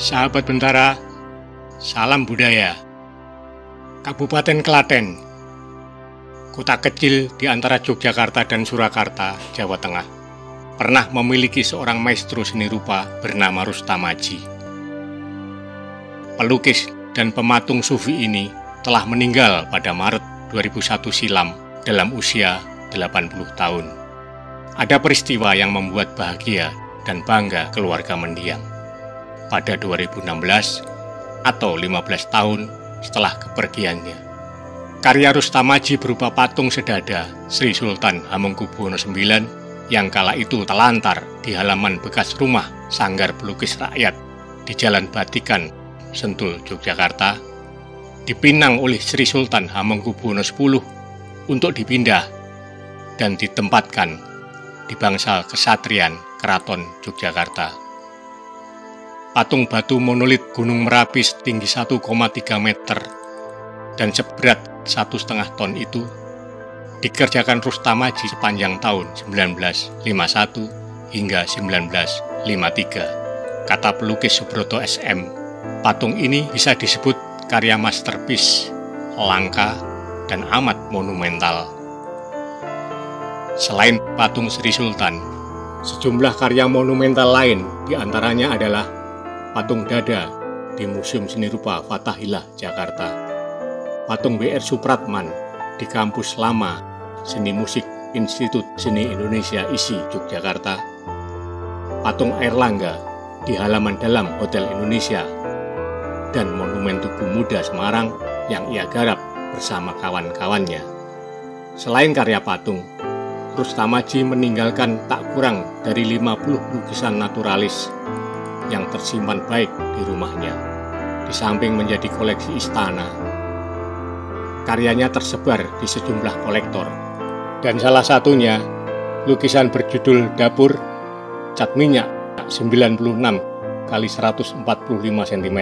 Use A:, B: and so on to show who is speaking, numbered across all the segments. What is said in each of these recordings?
A: Sahabat Bentara, salam budaya. Kabupaten Klaten, kota kecil di antara Yogyakarta dan Surakarta, Jawa Tengah, pernah memiliki seorang maestro seni rupa bernama Rustam Aji. Pelukis dan pematung sufi ini telah meninggal pada Maret 2001 silam dalam usia 80 tahun. Ada peristiwa yang membuat bahagia dan bangga keluarga mendiang. Pada 2016 atau 15 tahun setelah kepergiannya, karya Rustam Aji berupa patung sedada Sri Sultan Hamengkubuwono IX yang kala itu telantar di halaman bekas rumah Sanggar Pelukis Rakyat di Jalan Batikan, Sentul, Yogyakarta, dipinang oleh Sri Sultan Hamengkubuwono X untuk dipindah dan ditempatkan di bangsal Kesatrian Keraton Yogyakarta. Patung batu monolit Gunung Merapi setinggi 1,3 meter dan seberat 1,5 ton itu dikerjakan Rustam Aji sepanjang tahun 1951 hingga 1953. Kata pelukis Subroto SM, patung ini bisa disebut karya masterpiece, langka, dan amat monumental. Selain patung Sri Sultan, sejumlah karya monumental lain diantaranya adalah patung dada di Museum Seni Rupa Fathahillah, Jakarta, patung B.R. Supratman di Kampus Lama Seni Musik Institut Seni Indonesia ISI, Yogyakarta, patung Airlangga di halaman dalam Hotel Indonesia, dan monumen Tugu Muda Semarang yang ia garap bersama kawan-kawannya. Selain karya patung, Rustam Aji meninggalkan tak kurang dari 50 lukisan naturalis yang tersimpan baik di rumahnya, di samping menjadi koleksi istana. Karyanya tersebar di sejumlah kolektor, dan salah satunya lukisan berjudul Dapur, cat minyak 96 x 145 cm,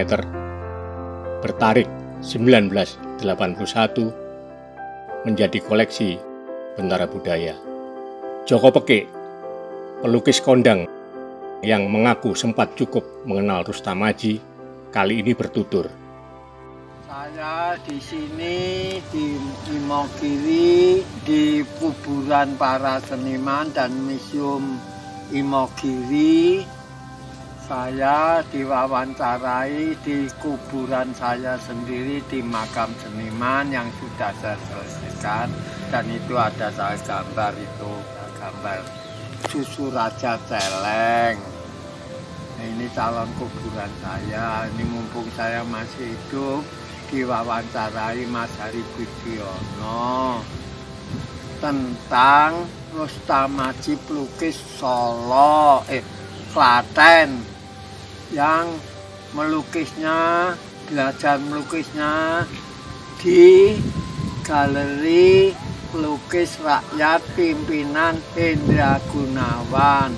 A: bertarik 1981, menjadi koleksi Bentara Budaya. Joko Pekik, pelukis kondang yang mengaku sempat cukup mengenal Rustam Aji, kali ini bertutur.
B: Saya di sini di Imogiri, di kuburan para seniman dan Museum Imogiri. Saya diwawancarai di kuburan saya sendiri di makam seniman yang sudah saya selesaikan, dan itu ada saya gambar, itu gambar Susu Raja Celeng. Nah, ini calon kuburan saya. Ini mumpung saya masih hidup, diwawancarai Mas Hari Budiono tentang Rustam Aji pelukis Klaten, yang melukisnya, belajar melukisnya di Galeri Pelukis Rakyat pimpinan Hendra Gunawan.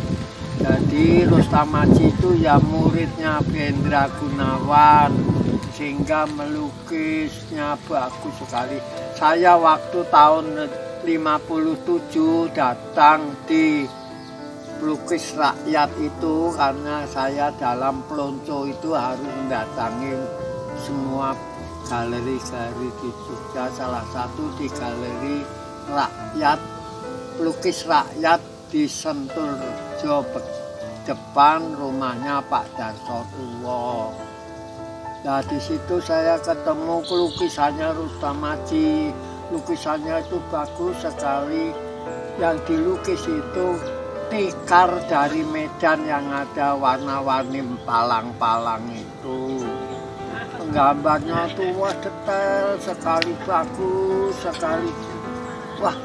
B: Jadi Rustam Aji itu ya muridnya Hendra Gunawan, sehingga melukisnya bagus sekali. Saya waktu tahun 57 datang di Pelukis Rakyat itu karena saya dalam pelonco itu harus mendatangi semua galeri-galeri di Jogja, salah satu di Galeri Rakyat, Pelukis Rakyat di Sentul, depan rumahnya Pak Darsotuwo. Nah, di situ saya ketemu lukisannya Rustam Aji. Lukisannya itu bagus sekali. Yang dilukis itu tikar dari Medan yang ada warna-warni palang-palang itu. Gambarnya tuh wah detail sekali, bagus sekali. Wah,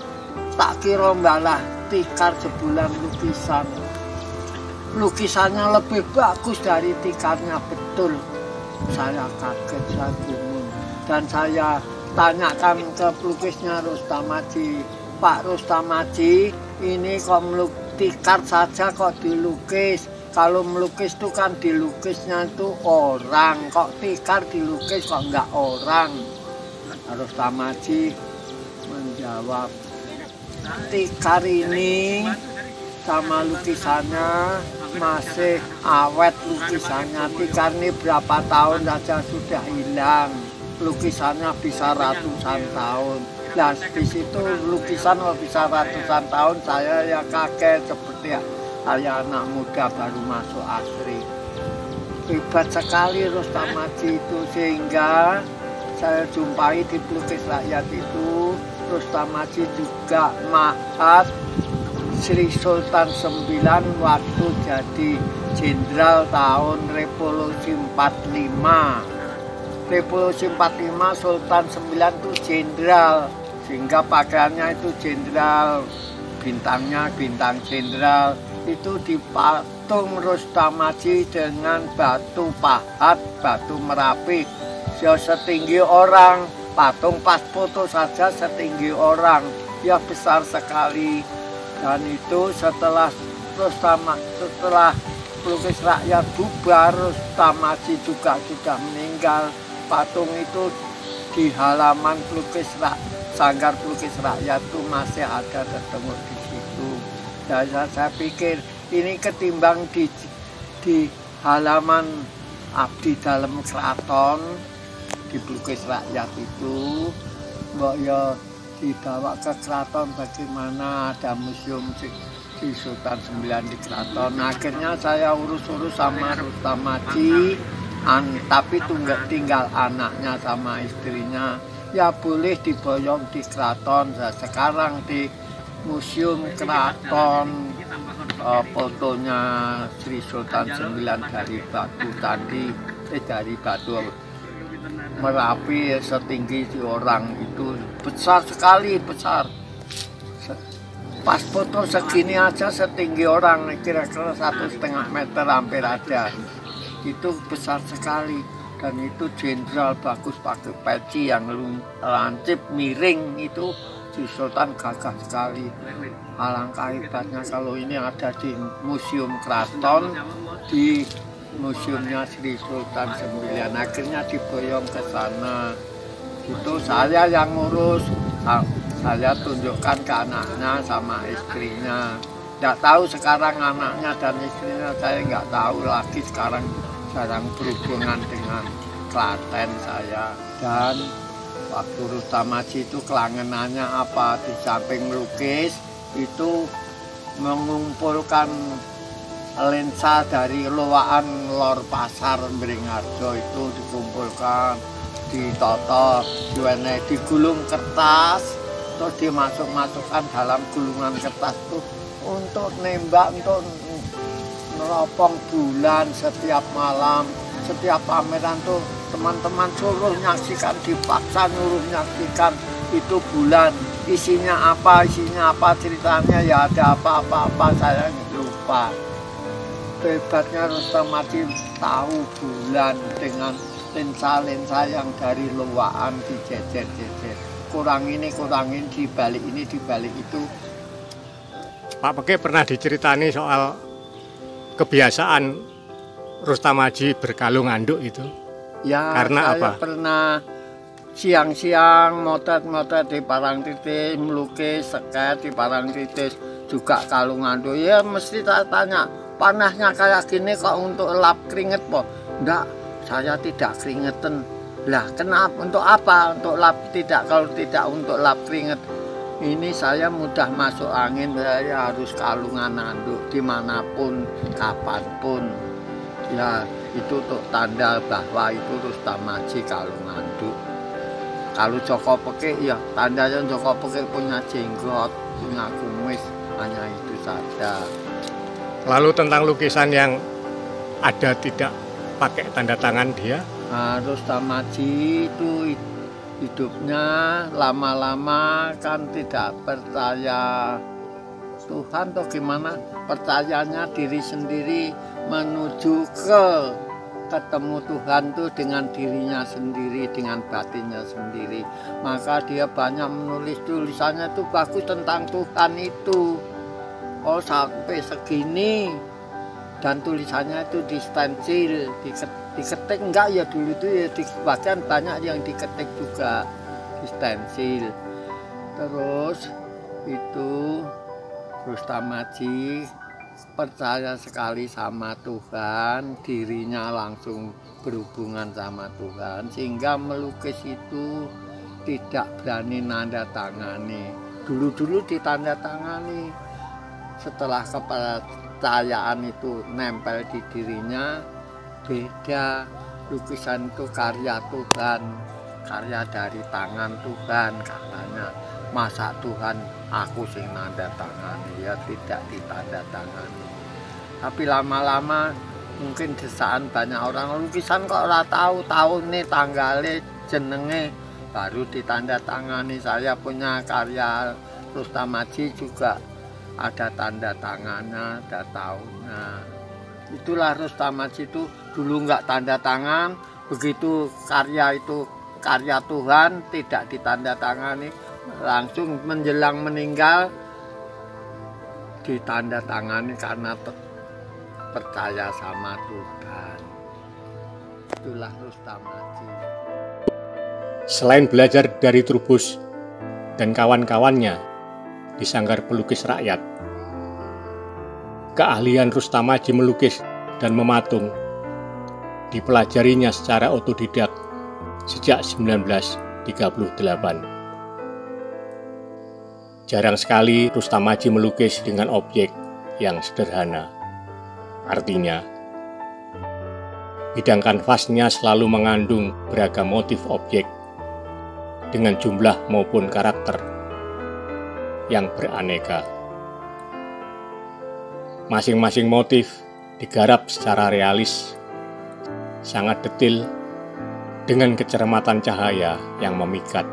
B: tak kira malah tikar sebulan lukisan. Lukisannya lebih bagus dari tikarnya, betul. Saya kaget, saya bingung. Dan saya tanyakan ke pelukisnya Rustam Aji, Pak Rustam Aji, ini kok tikar saja kok dilukis? Kalau melukis itu kan dilukisnya itu orang, kok tikar dilukis kok enggak orang? Rustam Aji menjawab, tikar ini sama lukisannya masih awet lukisannya. Karena berapa tahun saja sudah hilang. Lukisannya bisa ratusan tahun. Nah, di situ lukisan bisa ratusan tahun, saya ya kaget seperti saya anak muda baru masuk asri. Hebat sekali Rustamadi itu, sehingga saya jumpai di pelukis rakyat itu, Rustamadi juga mahat Sri Sultan 9 waktu jadi jenderal tahun Revolusi 45. Revolusi 45 Sultan 9 itu jenderal, sehingga pakaiannya itu jenderal, bintangnya bintang jenderal. Itu dipatung Rustamadi dengan batu pahat, batu Merapi, setinggi orang. Patung pas foto saja setinggi orang, ya besar sekali. Dan itu setelah pelukis rakyat bubar, Rustamadi juga sudah meninggal. Patung itu di halaman sanggar pelukis rakyat itu masih ada ketemu di situ. Dan saya pikir ini ketimbang di halaman abdi dalam keraton di pelukis rakyat itu, mbok ya dibawa ke keraton, bagaimana ada museum di Sultan 9 di keraton. Akhirnya saya urus-urus sama Rustamadi, tapi tinggal anaknya sama istrinya. Ya boleh diboyong di keraton. Sekarang di Museum Keraton fotonya Sri Sultan 9 dari batu tadi, dari batu Merapi setinggi orang itu, besar sekali, besar. Pas foto segini aja setinggi orang, kira-kira 1,5 meter hampir ada. Itu besar sekali, dan itu jenderal bagus pakai peci yang lancip miring itu. Si Sultan gagah sekali. Alangkah hebatnya kalau ini ada di Museum Keraton, di museumnya Sri Sultan 9. Akhirnya diboyong ke sana. Itu saya yang ngurus. Saya tunjukkan ke anaknya sama istrinya. Nggak tahu sekarang anaknya dan istrinya, saya nggak tahu lagi. Sekarang jarang berhubungan dengan Klaten saya. Dan waktu Rustamadi itu kelangenannya apa? Di samping melukis itu mengumpulkan lensa dari Loaan Lor Pasar Beringharjo, itu dikumpulkan, ditoto, digulung kertas, terus dimasukkan dalam gulungan kertas itu untuk nembak, untuk neropong bulan setiap malam, setiap pameran tuh teman-teman suruh nyaksikan, dipaksa nyuruh nyaksikan itu bulan, isinya apa, ceritanya ya ada apa-apa, saya lupa. Hebatnya Rustamadi tahu bulan dengan lensa-lensa yang dari Loaan dijejer-jejer. Kurang ini, dibalik ini, dibalik itu.
A: Pak Peke pernah diceritani soal kebiasaan Rustamadi berkalung anduk itu?
B: Ya,
A: karena
B: saya
A: apa?
B: Pernah siang-siang motret di Parangtritis, melukis, seket di Parangtritis, juga kalung anduk. Ya mesti saya tanya, panasnya kayak gini kok untuk lap keringet po? Enggak, saya tidak keringetan. Lah kenapa? Untuk apa? Untuk lap tidak, kalau tidak untuk lap keringet. Ini saya mudah masuk angin, saya harus kalungan anduk dimanapun, kapanpun. Ya itu untuk tanda bahwa itu Rustamadi kalung anduk. Kalau Joko Peke, ya tandanya Joko Peke punya jenggot, punya kumis, hanya itu saja.
A: Lalu tentang lukisan yang ada tidak pakai tanda tangan dia?
B: Nah, Rustamadi itu hidupnya lama-lama kan tidak percaya Tuhan atau gimana, percayanya diri sendiri, menuju ketemu Tuhan tuh dengan dirinya sendiri, dengan batinnya sendiri. Maka dia banyak menulis, tulisannya tuh bagus tentang Tuhan itu. Oh sampai segini, dan tulisannya itu di stensil, diketik enggak ya, dulu itu ya di bagian banyak yang diketik juga di stensil. Terus itu Rustamadi percaya sekali sama Tuhan, dirinya langsung berhubungan sama Tuhan, sehingga melukis itu tidak berani nanda tangani. Dulu-dulu ditanda tangani, setelah kepercayaan itu nempel di dirinya, beda. Lukisan itu karya Tuhan, karya dari tangan Tuhan katanya. Masa Tuhan aku sing nanda tangani, ya tidak ditanda tangani. Tapi lama-lama mungkin desaan banyak orang, lukisan kok ora tahu tahun nih tanggalnya jenenge baru ditanda tangani. Saya punya karya Rustam Aji juga ada tanda tangannya, ada tahunnya. Itulah Rustam Aji itu dulu nggak tanda tangan, begitu karya itu karya Tuhan tidak ditanda tangani, langsung menjelang meninggal ditanda tangani karena percaya sama Tuhan. Itulah Rustam Aji.
A: Selain belajar dari Trubus dan kawan-kawannya di Sanggar Pelukis Rakyat, keahlian Rustam Aji melukis dan mematung dipelajarinya secara otodidak sejak 1938. Jarang sekali Rustam Aji melukis dengan objek yang sederhana. Artinya, bidang kanvasnya selalu mengandung beragam motif objek dengan jumlah maupun karakter yang beraneka. Masing-masing motif digarap secara realis, sangat detail, dengan kecermatan cahaya yang memikat.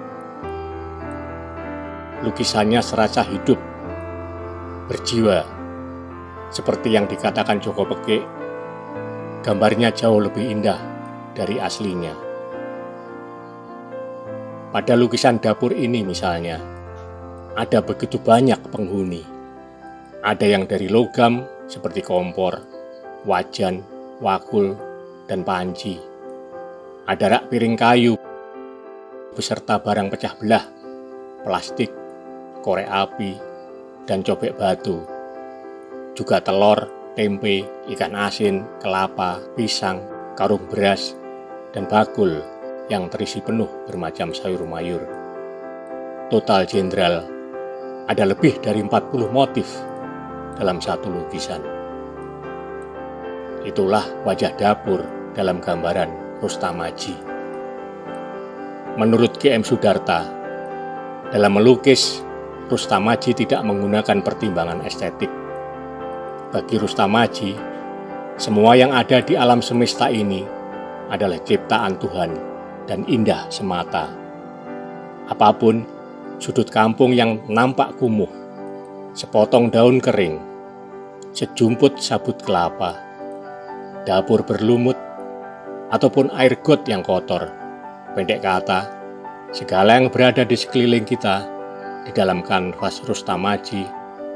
A: Lukisannya serasa hidup, berjiwa, seperti yang dikatakan Joko Pekik, gambarnya jauh lebih indah dari aslinya. Pada lukisan dapur ini misalnya, ada begitu banyak penghuni. Ada yang dari logam seperti kompor, wajan, wakul, dan panci. Ada rak piring kayu beserta barang pecah belah, plastik, korek api, dan cobek batu. Juga telur, tempe, ikan asin, kelapa, pisang, karung beras, dan bakul yang terisi penuh bermacam sayur mayur. Total jenderal, ada lebih dari 40 motif dalam satu lukisan. Itulah wajah dapur dalam gambaran Rustam Aji. Menurut GM Sudarta, dalam melukis, Rustam Aji tidak menggunakan pertimbangan estetik. Bagi Rustam Aji, semua yang ada di alam semesta ini adalah ciptaan Tuhan dan indah semata. Apapun, sudut kampung yang nampak kumuh, sepotong daun kering, sejumput sabut kelapa, dapur berlumut, ataupun air got yang kotor, pendek kata, segala yang berada di sekeliling kita di dalam kanvas Rustam Aji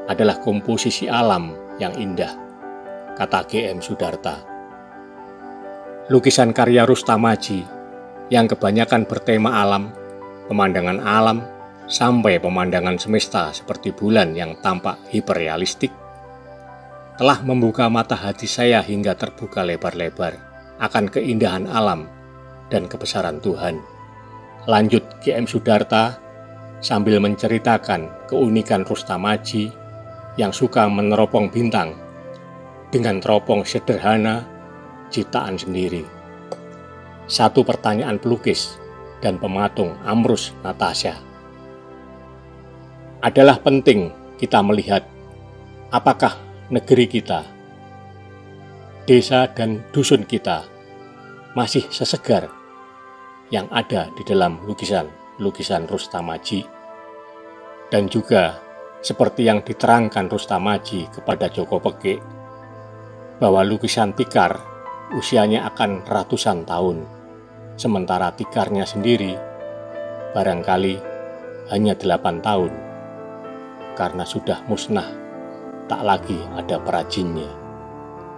A: adalah komposisi alam yang indah, kata GM Sudarta. Lukisan karya Rustam Aji yang kebanyakan bertema alam, pemandangan alam, sampai pemandangan semesta seperti bulan yang tampak hiperrealistik, telah membuka mata hati saya hingga terbuka lebar-lebar akan keindahan alam dan kebesaran Tuhan. Lanjut GM Sudarta sambil menceritakan keunikan Rustam Aji yang suka meneropong bintang dengan teropong sederhana ciptaan sendiri. Satu pertanyaan pelukis dan pematung Amrus Natasha. Adalah penting kita melihat apakah negeri kita, desa dan dusun kita masih sesegar yang ada di dalam lukisan Rustam Aji. Dan juga seperti yang diterangkan Rustam Aji kepada Joko Pekik, bahwa lukisan tikar usianya akan ratusan tahun, sementara tikarnya sendiri barangkali hanya 8 tahun, karena sudah musnah, tak lagi ada perajinnya.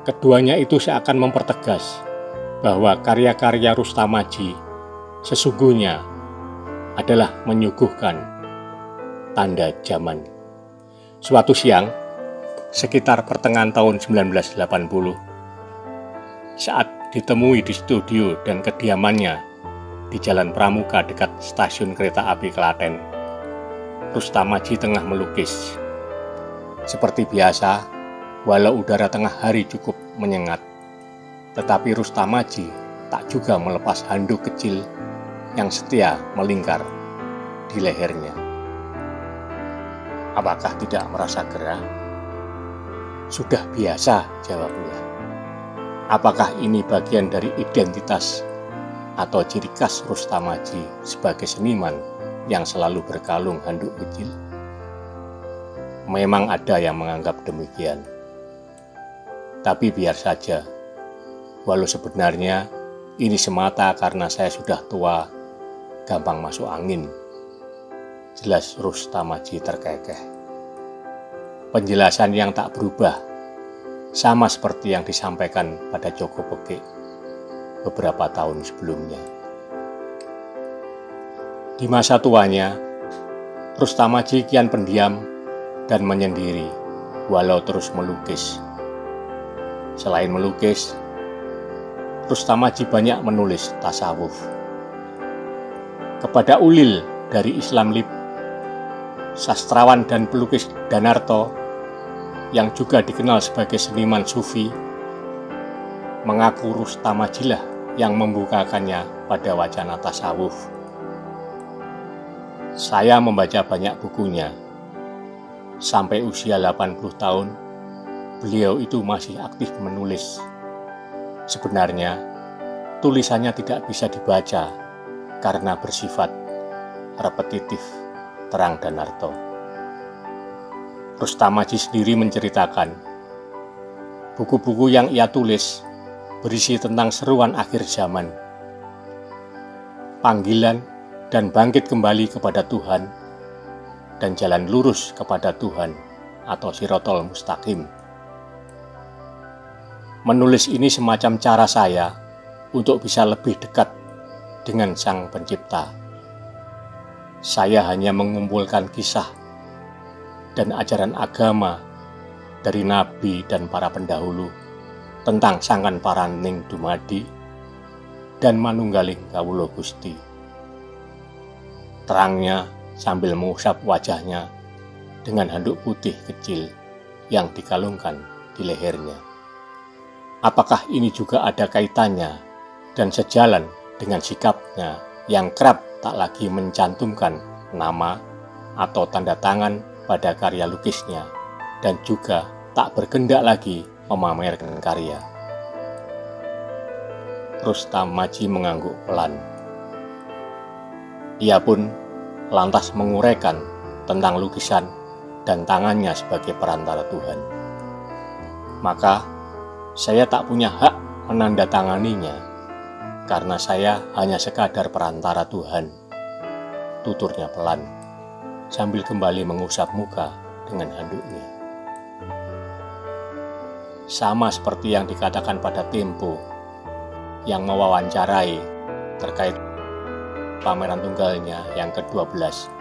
A: Keduanya itu seakan mempertegas bahwa karya-karya Rustam Aji sesungguhnya adalah menyuguhkan tanda zaman. Suatu siang, sekitar pertengahan tahun 1980 saat ditemui di studio dan kediamannya di Jalan Pramuka dekat stasiun kereta api Klaten. Rustamaji tengah melukis. Seperti biasa, walau udara tengah hari cukup menyengat, tetapi Rustamaji tak juga melepas handuk kecil yang setia melingkar di lehernya. Apakah tidak merasa gerah? Sudah biasa, jawabnya. Apakah ini bagian dari identitas atau ciri khas Rustamaji sebagai seniman yang selalu berkalung handuk kecil? Memang ada yang menganggap demikian. Tapi biar saja, walau sebenarnya ini semata karena saya sudah tua, gampang masuk angin. Jelas Rustamaji terkekeh. Penjelasan yang tak berubah, sama seperti yang disampaikan pada Joko Pekik beberapa tahun sebelumnya. Di masa tuanya, Rustamaji kian pendiam dan menyendiri, walau terus melukis. Selain melukis, Rustamaji banyak menulis tasawuf. Kepada Ulil dari Islam Lib, sastrawan dan pelukis Danarto yang juga dikenal sebagai seniman sufi, mengaku Rustamajilah yang membukakannya pada wacana tasawuf. Saya membaca banyak bukunya. Sampai usia 80 tahun, beliau itu masih aktif menulis. Sebenarnya, tulisannya tidak bisa dibaca karena bersifat repetitif, terang Danarto. Rustamaji sendiri menceritakan, buku-buku yang ia tulis berisi tentang seruan akhir zaman, panggilan dan bangkit kembali kepada Tuhan, dan jalan lurus kepada Tuhan atau Sirotol Mustaqim. Menulis ini semacam cara saya untuk bisa lebih dekat dengan Sang Pencipta. Saya hanya mengumpulkan kisah dan ajaran agama dari nabi dan para pendahulu tentang Sangkan Paraning Dumadi dan Manunggaling Kawula Gusti. Terangnya sambil mengusap wajahnya dengan handuk putih kecil yang dikalungkan di lehernya. Apakah ini juga ada kaitannya dan sejalan dengan sikapnya yang kerap tak lagi mencantumkan nama atau tanda tangan pada karya lukisnya dan juga tak berkendak lagi memamerkan karya? Rustamaji mengangguk pelan. Ia pun lantas menguraikan tentang lukisan dan tangannya sebagai perantara Tuhan. Maka saya tak punya hak menandatanganinya karena saya hanya sekadar perantara Tuhan, tuturnya pelan sambil kembali mengusap muka dengan handuknya. Sama seperti yang dikatakan pada Tempo yang mewawancarai terkait pameran tunggalnya yang ke-12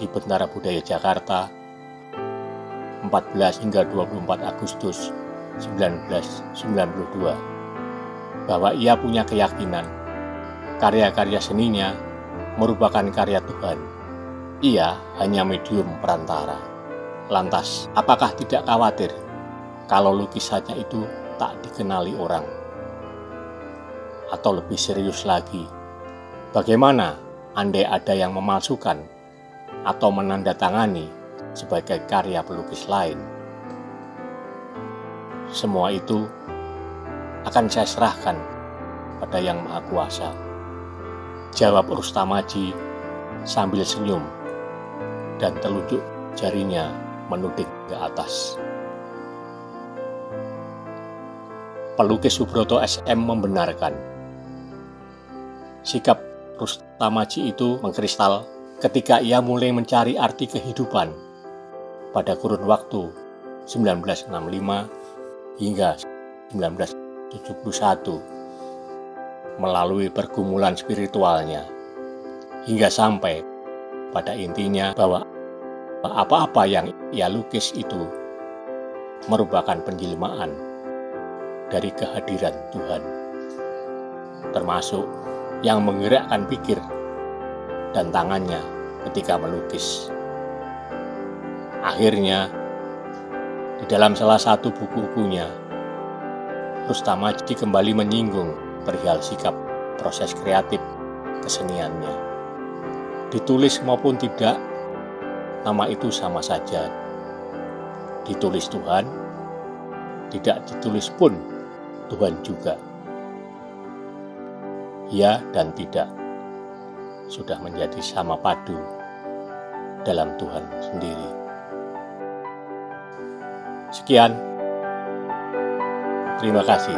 A: di Bentara Budaya Jakarta 14 hingga 24 Agustus 1992, bahwa ia punya keyakinan karya-karya seninya merupakan karya Tuhan. Ia hanya medium perantara. Lantas, apakah tidak khawatir kalau lukisannya itu tak dikenali orang? Atau lebih serius lagi, bagaimana andai ada yang memalsukan atau menandatangani sebagai karya pelukis lain? Semua itu akan saya serahkan pada Yang Maha Kuasa, jawab Rustamaji sambil senyum dan telunjuk jarinya menuding ke atas. Pelukis Subroto SM membenarkan, sikap Rustamaji itu mengkristal ketika ia mulai mencari arti kehidupan pada kurun waktu 1965 hingga 1971 melalui pergumulan spiritualnya, hingga sampai pada intinya bahwa apa-apa yang ia lukis itu merupakan penjelmaan dari kehadiran Tuhan, termasuk yang menggerakkan pikir dan tangannya ketika melukis. Akhirnya, di dalam salah satu buku-bukunya, Rustamaji kembali menyinggung perihal sikap proses kreatif keseniannya. Ditulis maupun tidak, nama itu sama saja. Ditulis Tuhan, tidak ditulis pun Tuhan juga. Ya dan tidak sudah menjadi sama padu dalam Tuhan sendiri. Sekian, terima kasih.